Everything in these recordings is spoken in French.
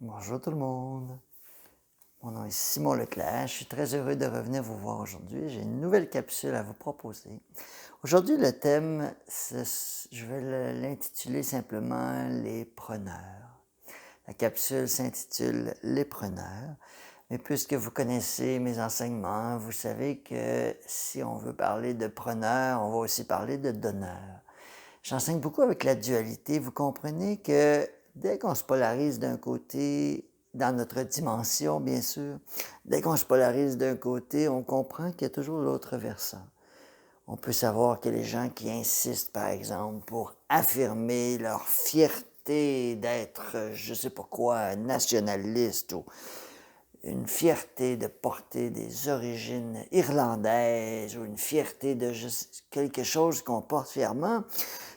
Bonjour tout le monde. Mon nom est Simon Leclerc. Je suis très heureux de revenir vous voir aujourd'hui. J'ai une nouvelle capsule à vous proposer. Aujourd'hui, le thème, je vais l'intituler simplement Les preneurs. La capsule s'intitule Les preneurs. Mais puisque vous connaissez mes enseignements, vous savez que si on veut parler de preneurs, on va aussi parler de donneurs. J'enseigne beaucoup avec la dualité. Vous comprenez que dès qu'on se polarise d'un côté, dans notre dimension, bien sûr, dès qu'on se polarise d'un côté, on comprend qu'il y a toujours l'autre versant. On peut savoir que les gens qui insistent, par exemple, pour affirmer leur fierté d'être, je ne sais pas quoi, nationaliste ou une fierté de porter des origines irlandaises ou une fierté de quelque chose qu'on porte fièrement,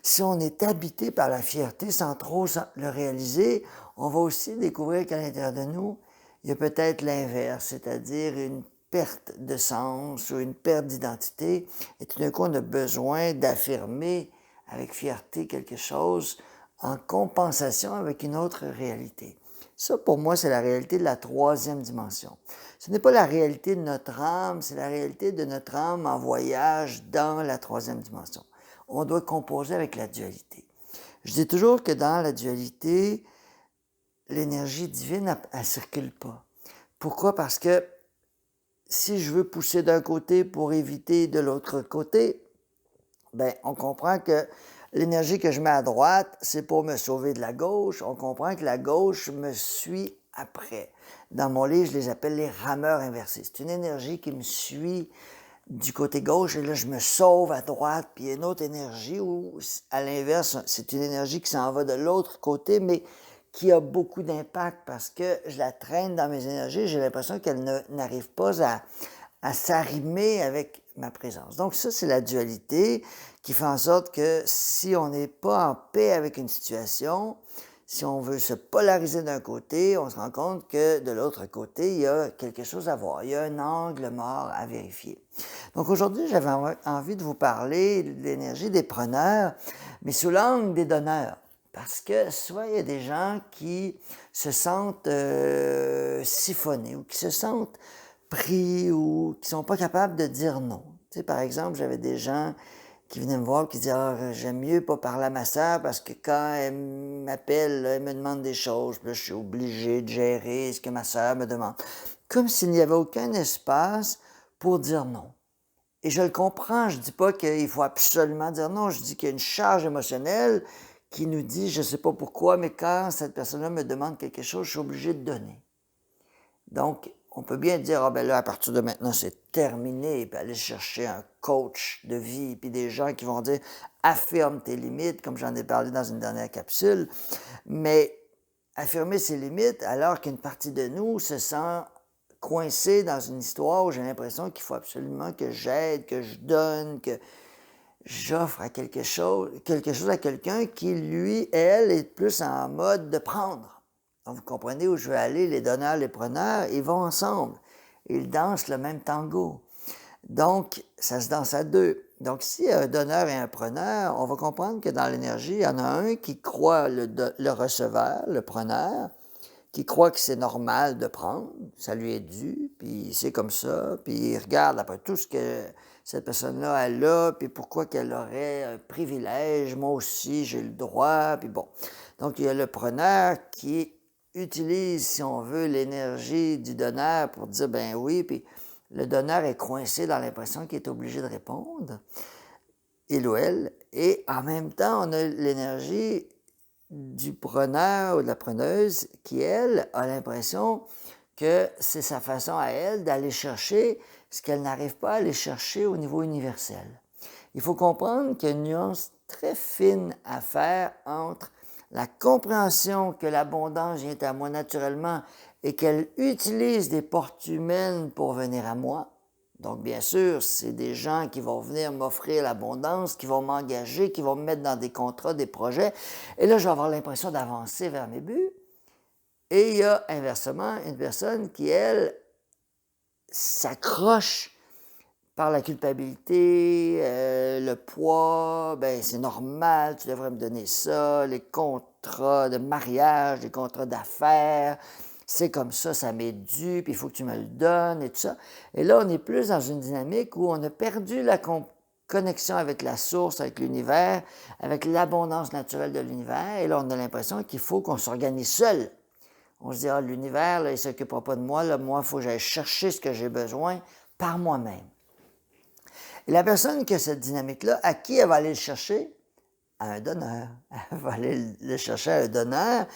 si on est habité par la fierté sans trop le réaliser, on va aussi découvrir qu'à l'intérieur de nous, il y a peut-être l'inverse, c'est-à-dire une perte de sens ou une perte d'identité. Et tout d'un coup, on a besoin d'affirmer avec fierté quelque chose en compensation avec une autre réalité. Ça, pour moi, c'est la réalité de la troisième dimension. Ce n'est pas la réalité de notre âme, c'est la réalité de notre âme en voyage dans la troisième dimension. On doit composer avec la dualité. Je dis toujours que dans la dualité, l'énergie divine, elle ne circule pas. Pourquoi? Parce que si je veux pousser d'un côté pour éviter de l'autre côté, ben, on comprend que l'énergie que je mets à droite, c'est pour me sauver de la gauche. On comprend que la gauche me suit après. Dans mon livre, je les appelle les rameurs inversés. C'est une énergie qui me suit du côté gauche et là, je me sauve à droite. Puis il y a une autre énergie où, à l'inverse, c'est une énergie qui s'en va de l'autre côté, mais qui a beaucoup d'impact parce que je la traîne dans mes énergies. J'ai l'impression qu'elle n'arrive pas à s'arrimer avec ma présence. Donc ça, c'est la dualité qui fait en sorte que si on n'est pas en paix avec une situation, si on veut se polariser d'un côté, on se rend compte que de l'autre côté, il y a quelque chose à voir. Il y a un angle mort à vérifier. Donc aujourd'hui, j'avais envie de vous parler de l'énergie des preneurs, mais sous l'angle des donneurs. Parce que soit il y a des gens qui se sentent siphonnés ou qui se sentent pris ou qui sont pas capables de dire non. Tu sais, par exemple, j'avais des gens qui venaient me voir qui disaient ah, j'aime mieux pas parler à ma sœur parce que quand elle m'appelle, elle me demande des choses, puis là, je suis obligé de gérer ce que ma sœur me demande. Comme s'il n'y avait aucun espace pour dire non. Et je le comprends, je dis pas qu'il faut absolument dire non, je dis qu'il y a une charge émotionnelle qui nous dit, je sais pas pourquoi, mais quand cette personne-là me demande quelque chose, je suis obligé de donner. Donc, on peut bien dire, ah ben là, à partir de maintenant, c'est terminé, puis aller chercher un coach de vie, puis des gens qui vont dire, affirme tes limites, comme j'en ai parlé dans une dernière capsule, mais affirmer ses limites alors qu'une partie de nous se sent coincée dans une histoire où j'ai l'impression qu'il faut absolument que j'aide, que je donne, que j'offre à quelque chose à quelqu'un qui, lui, elle, est plus en mode de prendre. Donc, vous comprenez où je veux aller, les donneurs, les preneurs, ils vont ensemble. Ils dansent le même tango. Donc, ça se danse à deux. Donc, s'il y a un donneur et un preneur, on va comprendre que dans l'énergie, il y en a un qui croit le receveur, le preneur, qui croit que c'est normal de prendre, ça lui est dû, puis c'est comme ça, puis il regarde après tout ce que cette personne-là, elle a, puis pourquoi qu'elle aurait un privilège, moi aussi j'ai le droit, puis bon. Donc il y a le preneur qui utilise, si on veut, l'énergie du donneur pour dire ben oui, puis le donneur est coincé dans l'impression qu'il est obligé de répondre, il ou elle, et en même temps, on a l'énergie du preneur ou de la preneuse qui, elle, a l'impression que c'est sa façon à elle d'aller chercher ce qu'elle n'arrive pas à aller chercher au niveau universel. Il faut comprendre qu'il y a une nuance très fine à faire entre la compréhension que l'abondance vient à moi naturellement et qu'elle utilise des portes humaines pour venir à moi. Donc, bien sûr, c'est des gens qui vont venir m'offrir l'abondance, qui vont m'engager, qui vont me mettre dans des contrats, des projets. Et là, je vais avoir l'impression d'avancer vers mes buts. Et il y a inversement une personne qui, elle, s'accroche par la culpabilité, le poids, ben c'est normal, tu devrais me donner ça, les contrats de mariage, les contrats d'affaires, c'est comme ça m'est dû, puis il faut que tu me le donnes et tout ça. Et là, on est plus dans une dynamique où on a perdu la connexion avec la source, avec l'univers, avec l'abondance naturelle de l'univers, et là, on a l'impression qu'il faut qu'on s'organise seul. On se dit, ah, l'univers, là, il ne s'occupera pas de moi, là, moi, il faut que j'aille chercher ce que j'ai besoin par moi-même. Et la personne qui a cette dynamique-là, à qui elle va aller le chercher? À un donneur. Elle va aller le chercher à un donneur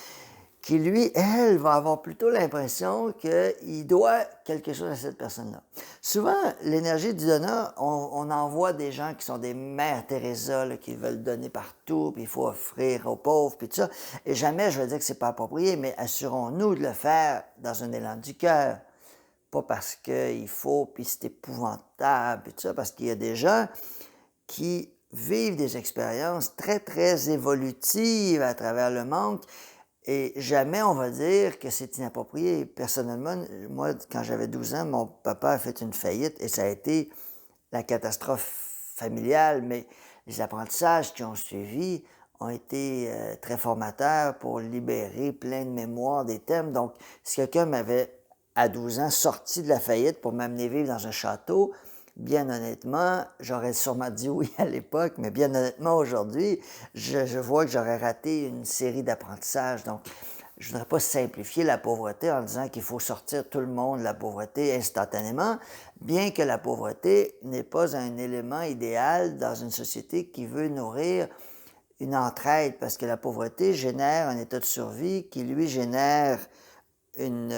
qui, lui, elle, va avoir plutôt l'impression qu'il doit quelque chose à cette personne-là. Souvent, l'énergie du donneur, on en voit des gens qui sont des mères Teresa, là, qui veulent donner partout, puis il faut offrir aux pauvres, puis tout ça. Et jamais je vais dire que c'est pas approprié, mais assurons-nous de le faire dans un élan du cœur. Pas parce qu'il faut, puis c'est épouvantable, puis tout ça, parce qu'il y a des gens qui vivent des expériences très, très évolutives à travers le manque, et jamais on va dire que c'est inapproprié. Personnellement, moi, quand j'avais 12 ans, mon papa a fait une faillite, et ça a été la catastrophe familiale, mais les apprentissages qui ont suivi ont été très formateurs pour libérer plein de mémoires des thèmes. Donc, si quelqu'un m'avait à 12 ans, sorti de la faillite pour m'amener vivre dans un château, bien honnêtement, j'aurais sûrement dit oui à l'époque, mais bien honnêtement, aujourd'hui, je vois que j'aurais raté une série d'apprentissages. Donc, je ne voudrais pas simplifier la pauvreté en disant qu'il faut sortir tout le monde de la pauvreté instantanément, bien que la pauvreté n'est pas un élément idéal dans une société qui veut nourrir une entraide, parce que la pauvreté génère un état de survie qui, lui, génère une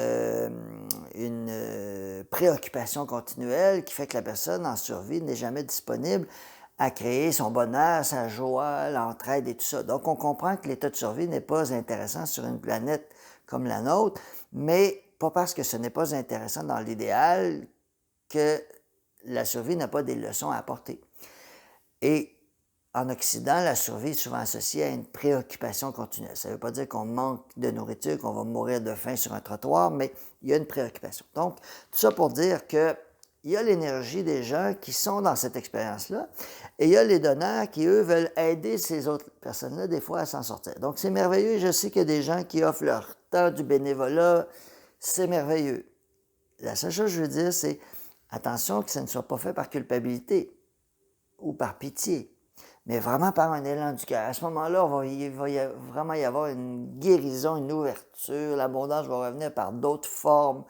préoccupation continuelle qui fait que la personne en survie n'est jamais disponible à créer son bonheur, sa joie, l'entraide et tout ça. Donc, on comprend que l'état de survie n'est pas intéressant sur une planète comme la nôtre, mais pas parce que ce n'est pas intéressant dans l'idéal que la survie n'a pas des leçons à apporter. Et en Occident, la survie est souvent associée à une préoccupation continue. Ça ne veut pas dire qu'on manque de nourriture, qu'on va mourir de faim sur un trottoir, mais il y a une préoccupation. Donc, tout ça pour dire qu'il y a l'énergie des gens qui sont dans cette expérience-là, et il y a les donneurs qui, eux, veulent aider ces autres personnes-là, des fois, à s'en sortir. Donc, c'est merveilleux. Je sais qu'il y a des gens qui offrent leur temps, du bénévolat. C'est merveilleux. La seule chose que je veux dire, c'est attention que ça ne soit pas fait par culpabilité ou par pitié, mais vraiment par un élan du cœur. À ce moment-là, il va vraiment y avoir une guérison, une ouverture, l'abondance va revenir par d'autres formes,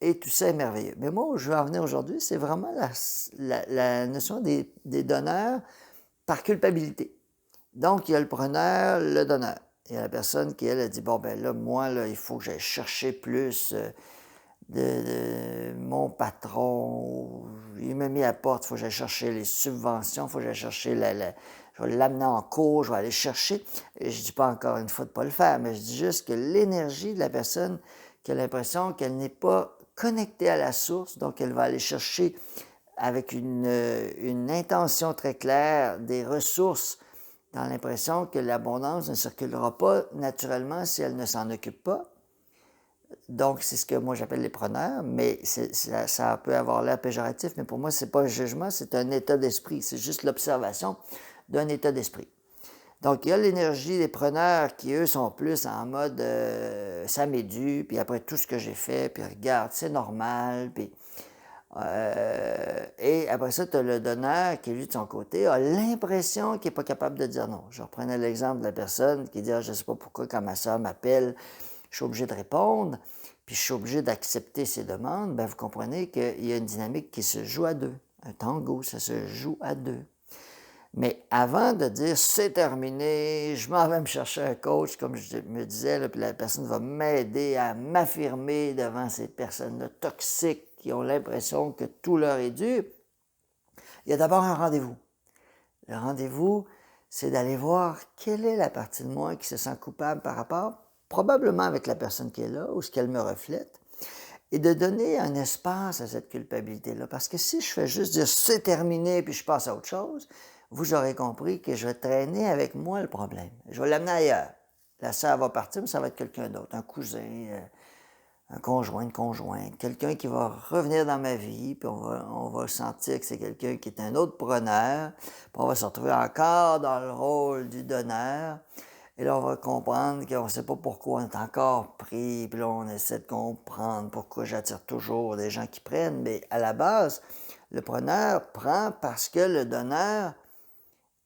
et tout ça est merveilleux. Mais moi, où je veux en venir aujourd'hui, c'est vraiment la notion des donneurs par culpabilité. Donc, il y a le preneur, le donneur. Il y a la personne qui, elle, a dit, bon, ben là, moi, là, il faut que j'aille chercher plus de mon patron, il m'a mis à la porte, il faut que j'aille chercher les subventions, il faut que j'aille chercher je vais l'amener en cours, je vais aller chercher. Et je ne dis pas encore une fois de ne pas le faire, mais je dis juste que l'énergie de la personne qui a l'impression qu'elle n'est pas connectée à la source, donc elle va aller chercher avec une intention très claire des ressources dans l'impression que l'abondance ne circulera pas naturellement si elle ne s'en occupe pas. Donc, c'est ce que moi j'appelle les preneurs, mais ça peut avoir l'air péjoratif, mais pour moi, ce n'est pas un jugement, c'est un état d'esprit. C'est juste l'observation d'un état d'esprit. Donc, il y a l'énergie des preneurs qui, eux, sont plus en mode ça m'est dû, puis après tout ce que j'ai fait, puis regarde, c'est normal, puis. Et après ça, tu as le donneur qui, lui, de son côté, a l'impression qu'il n'est pas capable de dire non. Je reprenais l'exemple de la personne qui dit je ne sais pas pourquoi, quand ma soeur m'appelle, je suis obligé de répondre, puis je suis obligé d'accepter ses demandes. Bien, vous comprenez qu'il y a une dynamique qui se joue à deux. Un tango, ça se joue à deux. Mais avant de dire c'est terminé, je m'en vais me chercher un coach, comme je me disais, là, puis la personne va m'aider à m'affirmer devant ces personnes-là toxiques qui ont l'impression que tout leur est dû, il y a d'abord un rendez-vous. Le rendez-vous, c'est d'aller voir quelle est la partie de moi qui se sent coupable par rapport, probablement avec la personne qui est là ou ce qu'elle me reflète, et de donner un espace à cette culpabilité-là. Parce que si je fais juste dire c'est terminé puis je passe à autre chose, vous aurez compris que je vais traîner avec moi le problème. Je vais l'amener ailleurs. La sœur va partir, mais ça va être quelqu'un d'autre, un cousin, un conjoint, une conjointe, quelqu'un qui va revenir dans ma vie, puis on va sentir que c'est quelqu'un qui est un autre preneur, puis on va se retrouver encore dans le rôle du donneur, et là, on va comprendre qu'on ne sait pas pourquoi on est encore pris, puis là, on essaie de comprendre pourquoi j'attire toujours des gens qui prennent, mais à la base, le preneur prend parce que le donneur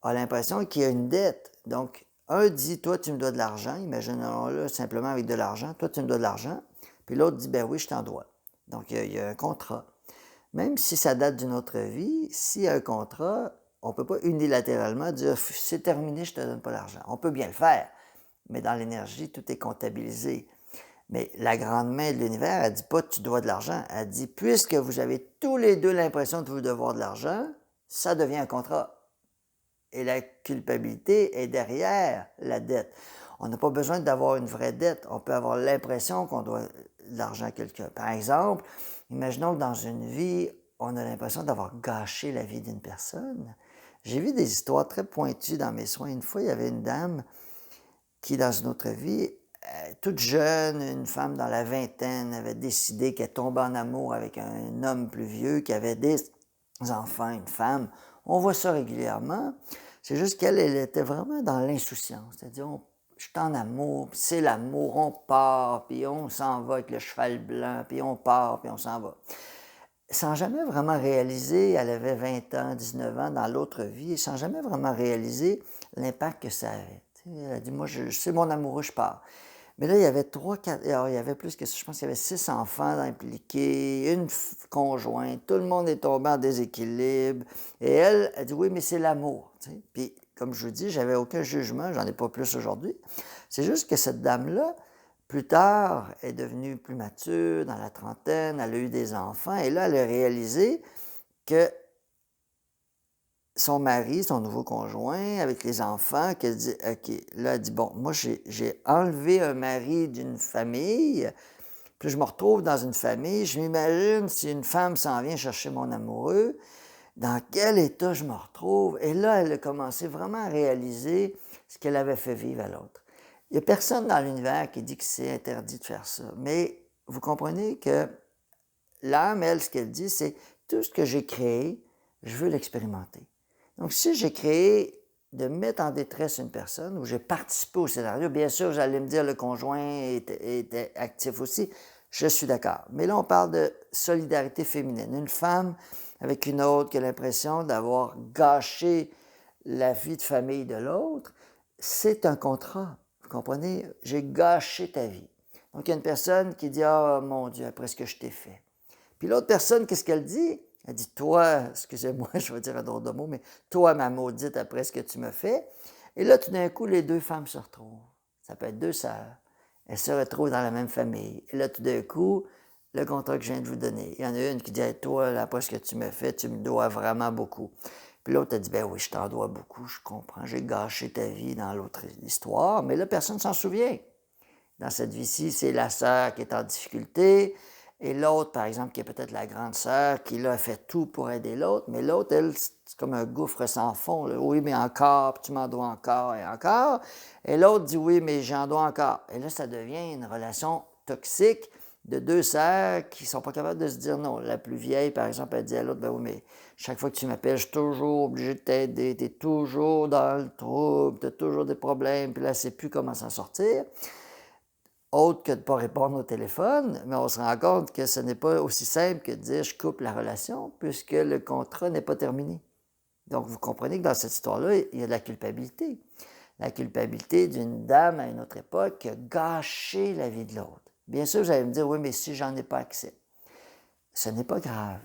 a l'impression qu'il y a une dette. Donc, un dit, toi, tu me dois de l'argent, imaginons-le simplement avec de l'argent, toi, tu me dois de l'argent, puis l'autre dit, ben oui, je t'en dois. Donc, il y a un contrat. Même si ça date d'une autre vie, s'il y a un contrat, on ne peut pas unilatéralement dire, c'est terminé, je ne te donne pas l'argent. On peut bien le faire, mais dans l'énergie, tout est comptabilisé. Mais la grande main de l'univers, elle ne dit pas, tu dois de l'argent. Elle dit, puisque vous avez tous les deux l'impression de vous devoir de l'argent, ça devient un contrat. Et la culpabilité est derrière la dette. On n'a pas besoin d'avoir une vraie dette. On peut avoir l'impression qu'on doit de l'argent à quelqu'un. Par exemple, imaginons que dans une vie, on a l'impression d'avoir gâché la vie d'une personne. J'ai vu des histoires très pointues dans mes soins. Une fois, il y avait une dame qui, dans une autre vie, toute jeune, une femme dans la vingtaine, avait décidé qu'elle tombait en amour avec un homme plus vieux qui avait des enfants, une femme. On voit ça régulièrement. C'est juste qu'elle était vraiment dans l'insouciance. C'est-à-dire, je suis en amour, puis c'est l'amour, on part, puis on s'en va avec le cheval blanc, puis on part, puis on s'en va. Sans jamais vraiment réaliser, elle avait 20 ans, 19 ans dans l'autre vie, sans jamais vraiment réaliser l'impact que ça avait. Elle a dit, moi, c'est mon amoureux, je pars. Mais là, il y avait 4, alors il y avait plus que ça, je pense qu'il y avait 6 enfants impliqués, une conjointe, tout le monde est tombé en déséquilibre. Et elle dit, oui, mais c'est l'amour. Puis, comme je vous dis, j'avais aucun jugement, j'en ai pas plus aujourd'hui. C'est juste que cette dame-là, plus tard, est devenue plus mature, dans la trentaine, elle a eu des enfants, et là, elle a réalisé que son mari, son nouveau conjoint, avec les enfants, qu'elle dit, OK, là, elle dit, bon, moi, j'ai enlevé un mari d'une famille, puis je me retrouve dans une famille, je m'imagine si une femme s'en vient chercher mon amoureux, dans quel état je me retrouve? Et là, elle a commencé vraiment à réaliser ce qu'elle avait fait vivre à l'autre. Il n'y a personne dans l'univers qui dit que c'est interdit de faire ça, mais vous comprenez que l'âme, elle, ce qu'elle dit, c'est tout ce que j'ai créé, je veux l'expérimenter. Donc, si j'ai créé de mettre en détresse une personne, ou j'ai participé au scénario, bien sûr, vous allez me dire le conjoint était actif aussi, je suis d'accord. Mais là, on parle de solidarité féminine. Une femme avec une autre qui a l'impression d'avoir gâché la vie de famille de l'autre, c'est un contrat. Vous comprenez? J'ai gâché ta vie. Donc, il y a une personne qui dit, ah, mon Dieu, après ce que je t'ai fait. Puis l'autre personne, qu'est-ce qu'elle dit? Elle dit, toi, excusez-moi, je vais dire un drôle de mot, mais toi, ma maudite, après ce que tu me fais. Et là, tout d'un coup, les deux femmes se retrouvent. Ça peut être deux sœurs. Elles se retrouvent dans la même famille. Et là, tout d'un coup, le contrat que je viens de vous donner. Il y en a une qui dit, hey, toi, là, après ce que tu me fais, tu me dois vraiment beaucoup. Puis l'autre a dit, ben oui, je t'en dois beaucoup, je comprends. J'ai gâché ta vie dans l'autre histoire. Mais là, personne ne s'en souvient. Dans cette vie-ci, c'est la sœur qui est en difficulté. Et l'autre, par exemple, qui est peut-être la grande sœur, qui là fait tout pour aider l'autre, mais l'autre, elle, c'est comme un gouffre sans fond. Là. Oui, mais encore, puis tu m'en dois encore et encore. Et l'autre dit oui, mais j'en dois encore. Et là, ça devient une relation toxique de deux sœurs qui ne sont pas capables de se dire non. La plus vieille, par exemple, elle dit à l'autre, ben oui, mais chaque fois que tu m'appelles, je suis toujours obligé de t'aider, tu es toujours dans le trouble, tu as toujours des problèmes, puis là, elle ne sait plus comment s'en sortir. Autre que de ne pas répondre au téléphone, mais on se rend compte que ce n'est pas aussi simple que de dire je coupe la relation puisque le contrat n'est pas terminé. Donc, vous comprenez que dans cette histoire-là, il y a de la culpabilité. La culpabilité d'une dame à une autre époque qui a gâché la vie de l'autre. Bien sûr, vous allez me dire, oui, mais si j'en ai pas accès. Ce n'est pas grave.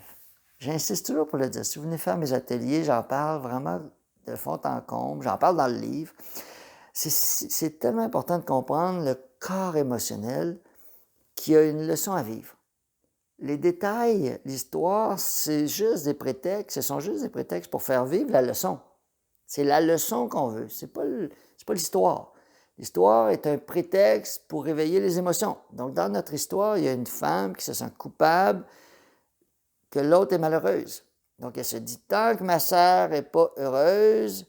J'insiste toujours pour le dire. Si vous venez faire mes ateliers, j'en parle vraiment de fond en comble, j'en parle dans le livre. C'est tellement important de comprendre le corps émotionnel qui a une leçon à vivre. Les détails, l'histoire, c'est juste des prétextes, ce sont juste des prétextes pour faire vivre la leçon. C'est la leçon qu'on veut, c'est pas l'histoire. L'histoire est un prétexte pour réveiller les émotions. Donc, dans notre histoire, il y a une femme qui se sent coupable que l'autre est malheureuse. Donc, elle se dit, tant que ma sœur n'est pas heureuse,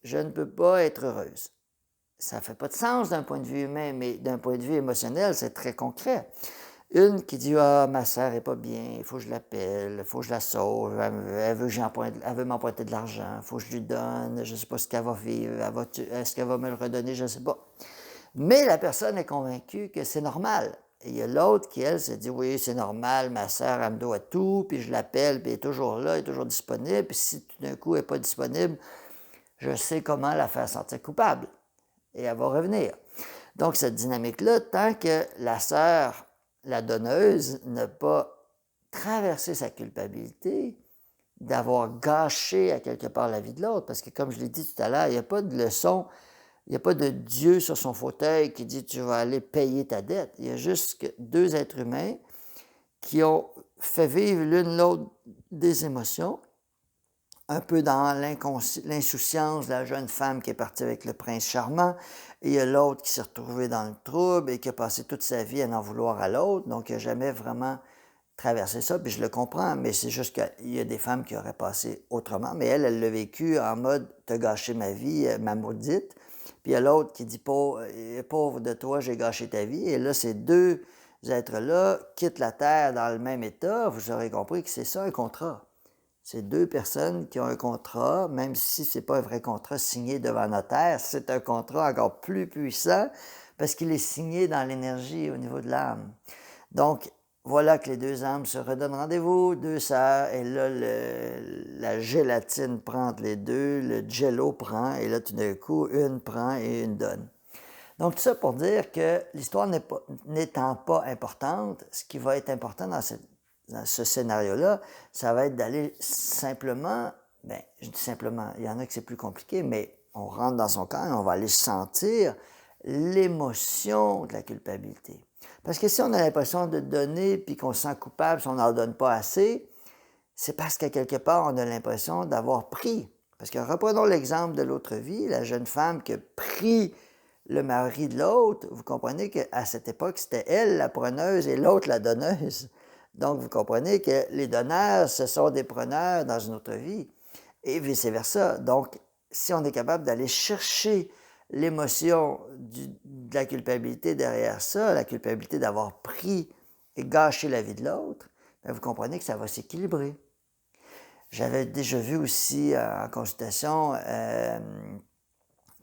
je ne peux pas être heureuse. Ça ne fait pas de sens d'un point de vue humain, mais d'un point de vue émotionnel, c'est très concret. Une qui dit: «Ah, ma sœur est pas bien, il faut que je l'appelle, il faut que je la sauve, elle veut que elle veut m'emprunter de l'argent, il faut que je lui donne, je sais pas ce qu'elle va vivre, est-ce qu'elle va me le redonner, je sais pas». Mais la personne est convaincue que c'est normal. Et il y a l'autre qui, elle, se dit: «Oui, c'est normal, ma sœur, elle me doit tout, puis je l'appelle, puis elle est toujours là, elle est toujours disponible, puis si tout d'un coup elle n'est pas disponible, je sais comment la faire sentir coupable et elle va revenir». Donc, cette dynamique-là, tant que la sœur, la donneuse, n'a pas traversé sa culpabilité d'avoir gâché à quelque part la vie de l'autre, parce que comme je l'ai dit tout à l'heure, il n'y a pas de leçon, il n'y a pas de Dieu sur son fauteuil qui dit tu vas aller payer ta dette. Il y a juste deux êtres humains qui ont fait vivre l'une l'autre des émotions, un peu dans l'insouciance de la jeune femme qui est partie avec le prince charmant, et il y a l'autre qui s'est retrouvé dans le trouble et qui a passé toute sa vie à en vouloir à l'autre, donc il n'a jamais vraiment traversé ça, puis je le comprends, mais c'est juste qu'il y a des femmes qui auraient passé autrement, mais elle l'a vécu en mode « t'as gâché ma vie, ma maudite », puis il y a l'autre qui dit pauvre de toi, j'ai gâché ta vie », et là, ces deux êtres-là quittent la Terre dans le même état, vous aurez compris que c'est ça un contrat. C'est deux personnes qui ont un contrat, même si ce n'est pas un vrai contrat signé devant notaire, c'est un contrat encore plus puissant parce qu'il est signé dans l'énergie au niveau de l'âme. Donc, voilà que les deux âmes se redonnent rendez-vous, deux sœurs, et là, la gélatine prend entre les deux, le jello prend, et là, tout d'un coup, une prend et une donne. Donc, tout ça pour dire que l'histoire n'étant pas importante, ce qui va être important dans ce scénario-là, ça va être d'aller simplement, bien, je dis simplement, il y en a que c'est plus compliqué, mais on rentre dans son corps et on va aller sentir l'émotion de la culpabilité. Parce que si on a l'impression de donner puis qu'on se sent coupable si on n'en donne pas assez, c'est parce qu'à quelque part, on a l'impression d'avoir pris. Parce que reprenons l'exemple de l'autre vie, la jeune femme qui a pris le mari de l'autre, vous comprenez qu'à cette époque, c'était elle la preneuse et l'autre la donneuse. Donc, vous comprenez que les donneurs, ce sont des preneurs dans une autre vie et vice-versa. Donc, si on est capable d'aller chercher l'émotion de la culpabilité derrière ça, la culpabilité d'avoir pris et gâché la vie de l'autre, bien, vous comprenez que ça va s'équilibrer. J'avais déjà vu aussi en consultation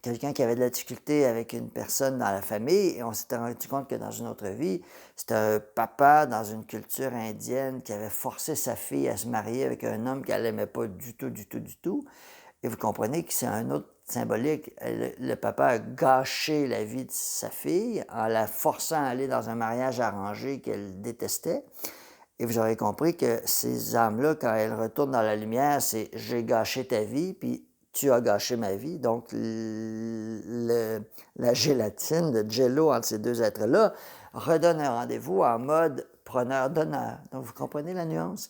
quelqu'un qui avait de la difficulté avec une personne dans la famille et on s'était rendu compte que dans une autre vie, c'était un papa dans une culture indienne qui avait forcé sa fille à se marier avec un homme qu'elle n'aimait pas du tout, du tout, du tout. Et vous comprenez que c'est un autre symbolique. Le papa a gâché la vie de sa fille en la forçant à aller dans un mariage arrangé qu'elle détestait. Et vous aurez compris que ces âmes-là, quand elles retournent dans la lumière, c'est « j'ai gâché ta vie », puis « tu as gâché ma vie ». Donc, la gélatine, le jello entre ces deux êtres-là, redonne un rendez-vous en mode preneur-donneur. Donc, vous comprenez la nuance?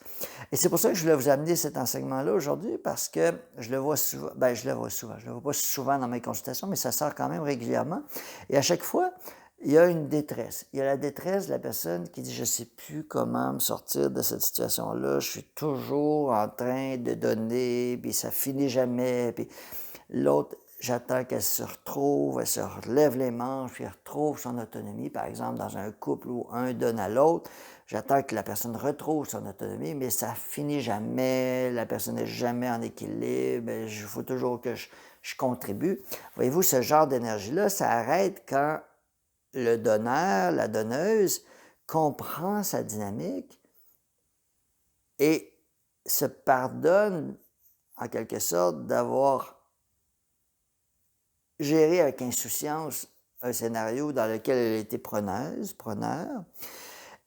Et c'est pour ça que je voulais vous amener cet enseignement-là aujourd'hui, parce que je le vois souvent, bien, je le vois pas souvent dans mes consultations, mais ça sort quand même régulièrement. Et à chaque fois, il y a une détresse. Il y a la détresse de la personne qui dit « je ne sais plus comment me sortir de cette situation-là, je suis toujours en train de donner, puis ça finit jamais. » Puis l'autre, j'attends qu'elle se retrouve, elle se relève les manches, puis elle retrouve son autonomie. Par exemple, dans un couple où un donne à l'autre, j'attends que la personne retrouve son autonomie, mais ça finit jamais, la personne n'est jamais en équilibre, il faut toujours que je contribue. Voyez-vous, ce genre d'énergie-là, ça arrête quand le donneur, la donneuse, comprend sa dynamique et se pardonne, en quelque sorte, d'avoir géré avec insouciance un scénario dans lequel elle était preneur,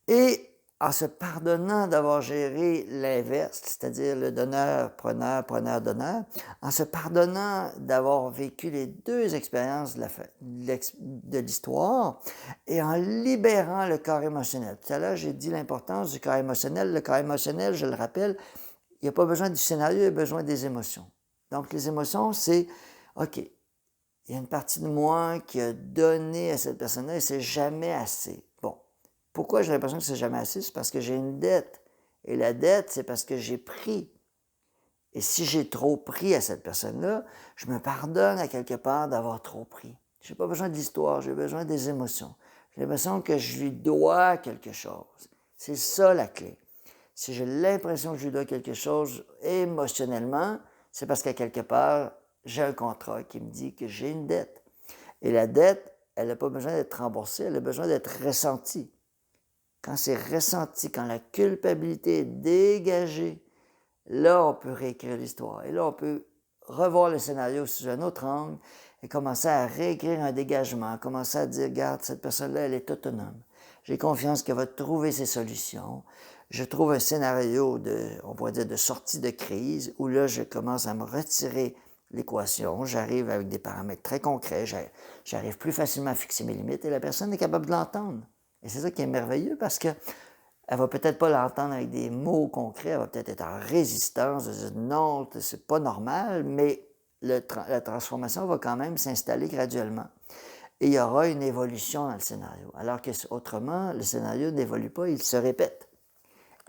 et en se pardonnant d'avoir géré l'inverse, c'est-à-dire le donneur, preneur, donneur, en se pardonnant d'avoir vécu les deux expériences de l'histoire et en libérant le corps émotionnel. Tout à l'heure, j'ai dit l'importance du corps émotionnel. Le corps émotionnel, je le rappelle, il n'y a pas besoin du scénario, il y a besoin des émotions. Donc, les émotions, c'est « OK, il y a une partie de moi qui a donné à cette personne-là et c'est jamais assez. » Bon. Pourquoi j'ai l'impression que c'est jamais assez? C'est parce que j'ai une dette. Et la dette, c'est parce que j'ai pris. Et si j'ai trop pris à cette personne-là, je me pardonne à quelque part d'avoir trop pris. Je n'ai pas besoin de l'histoire, j'ai besoin des émotions. J'ai l'impression que je lui dois quelque chose. C'est ça la clé. Si j'ai l'impression que je lui dois quelque chose émotionnellement, c'est parce qu'à quelque part, j'ai un contrat qui me dit que j'ai une dette. Et la dette, elle n'a pas besoin d'être remboursée, elle a besoin d'être ressentie. Quand c'est ressenti, quand la culpabilité est dégagée, là, on peut réécrire l'histoire. Et là, on peut revoir le scénario sous un autre angle et commencer à réécrire un dégagement, commencer à dire, regarde, cette personne-là, elle est autonome. J'ai confiance qu'elle va trouver ses solutions. Je trouve un scénario on pourrait dire, de sortie de crise où là, je commence à me retirer l'équation. J'arrive avec des paramètres très concrets. J'arrive plus facilement à fixer mes limites et la personne est capable de l'entendre. Et c'est ça qui est merveilleux parce que elle va peut-être pas l'entendre avec des mots concrets, elle va peut-être être en résistance, de dire non, c'est pas normal, mais la transformation va quand même s'installer graduellement. Et il y aura une évolution dans le scénario. Alors que autrement, le scénario n'évolue pas, il se répète.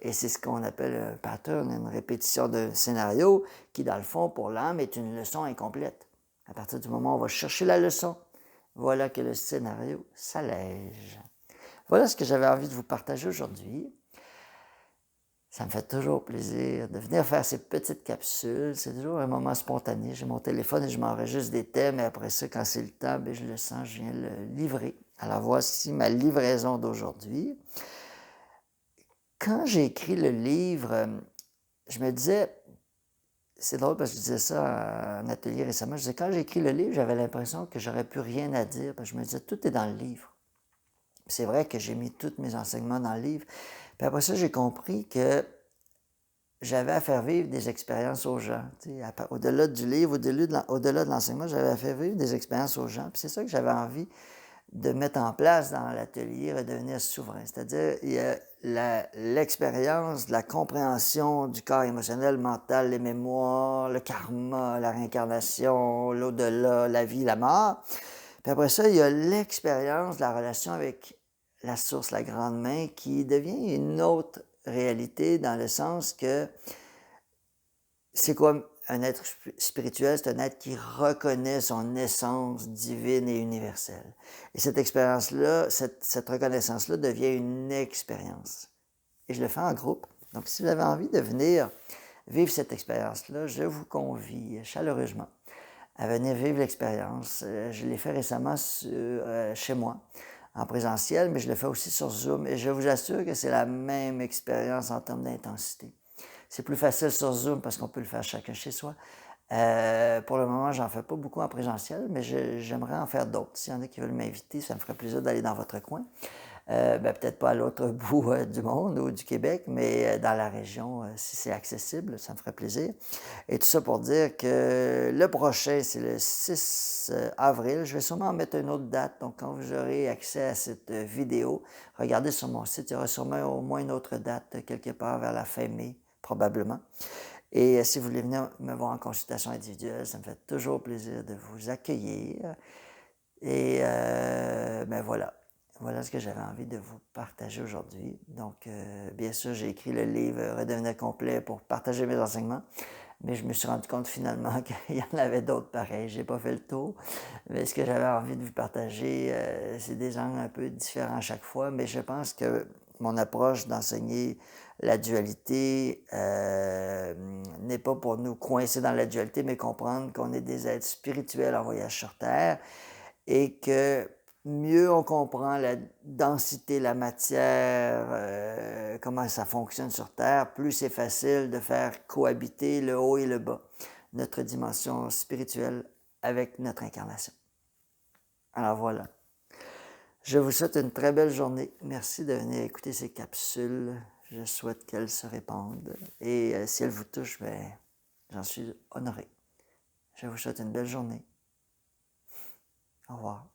Et c'est ce qu'on appelle un pattern, une répétition d'un scénario qui, dans le fond, pour l'âme, est une leçon incomplète. À partir du moment où on va chercher la leçon, voilà que le scénario s'allège. Voilà ce que j'avais envie de vous partager aujourd'hui. Ça me fait toujours plaisir de venir faire ces petites capsules. C'est toujours un moment spontané. J'ai mon téléphone et je m'enregistre des thèmes et après ça, quand c'est le temps, bien, je le sens, je viens le livrer. Alors voici ma livraison d'aujourd'hui. Quand j'ai écrit le livre, je me disais, c'est drôle parce que je disais ça en atelier récemment, je disais, quand j'ai écrit le livre, j'avais l'impression que j'aurais plus rien à dire parce que je me disais, tout est dans le livre. C'est vrai que j'ai mis tous mes enseignements dans le livre. Puis après ça, j'ai compris que j'avais à faire vivre des expériences aux gens. Au-delà du livre, au-delà de l'enseignement, j'avais à faire vivre des expériences aux gens. Puis c'est ça que j'avais envie de mettre en place dans l'atelier Redevenir souverain. C'est-à-dire, il y a l'expérience de la compréhension du corps émotionnel, mental, les mémoires, le karma, la réincarnation, l'au-delà, la vie, la mort. Puis après ça, il y a l'expérience de la relation avec la source, la grande main, qui devient une autre réalité dans le sens que c'est quoi un être spirituel? C'est un être qui reconnaît son essence divine et universelle. Et cette expérience-là, cette reconnaissance-là devient une expérience. Et je le fais en groupe. Donc, si vous avez envie de venir vivre cette expérience-là, je vous convie chaleureusement à venir vivre l'expérience. Je l'ai fait récemment chez moi, en présentiel, mais je le fais aussi sur Zoom. Et je vous assure que c'est la même expérience en termes d'intensité. C'est plus facile sur Zoom parce qu'on peut le faire chacun chez soi. Pour le moment, j'en fais pas beaucoup en présentiel, mais j'aimerais en faire d'autres. S'il y en a qui veulent m'inviter, ça me ferait plaisir d'aller dans votre coin. Peut-être pas à l'autre bout du monde ou du Québec, mais dans la région, si c'est accessible, ça me ferait plaisir. Et tout ça pour dire que le prochain, c'est le 6 avril. Je vais sûrement mettre une autre date. Donc, quand vous aurez accès à cette vidéo, regardez sur mon site, il y aura sûrement au moins une autre date quelque part vers la fin mai, probablement. Et si vous voulez venir me voir en consultation individuelle, ça me fait toujours plaisir de vous accueillir. Et voilà. Voilà ce que j'avais envie de vous partager aujourd'hui. Donc, bien sûr, j'ai écrit le livre Redevenir complet pour partager mes enseignements, mais je me suis rendu compte finalement qu'il y en avait d'autres pareils. J'ai pas fait le tour, mais ce que j'avais envie de vous partager, c'est des angles un peu différents à chaque fois, mais je pense que mon approche d'enseigner la dualité n'est pas pour nous coincer dans la dualité, mais comprendre qu'on est des êtres spirituels en voyage sur Terre et que mieux on comprend la densité, la matière, comment ça fonctionne sur Terre, plus c'est facile de faire cohabiter le haut et le bas, notre dimension spirituelle avec notre incarnation. Alors voilà. Je vous souhaite une très belle journée. Merci de venir écouter ces capsules. Je souhaite qu'elles se répandent. Et si elles vous touchent, j'en suis honoré. Je vous souhaite une belle journée. Au revoir.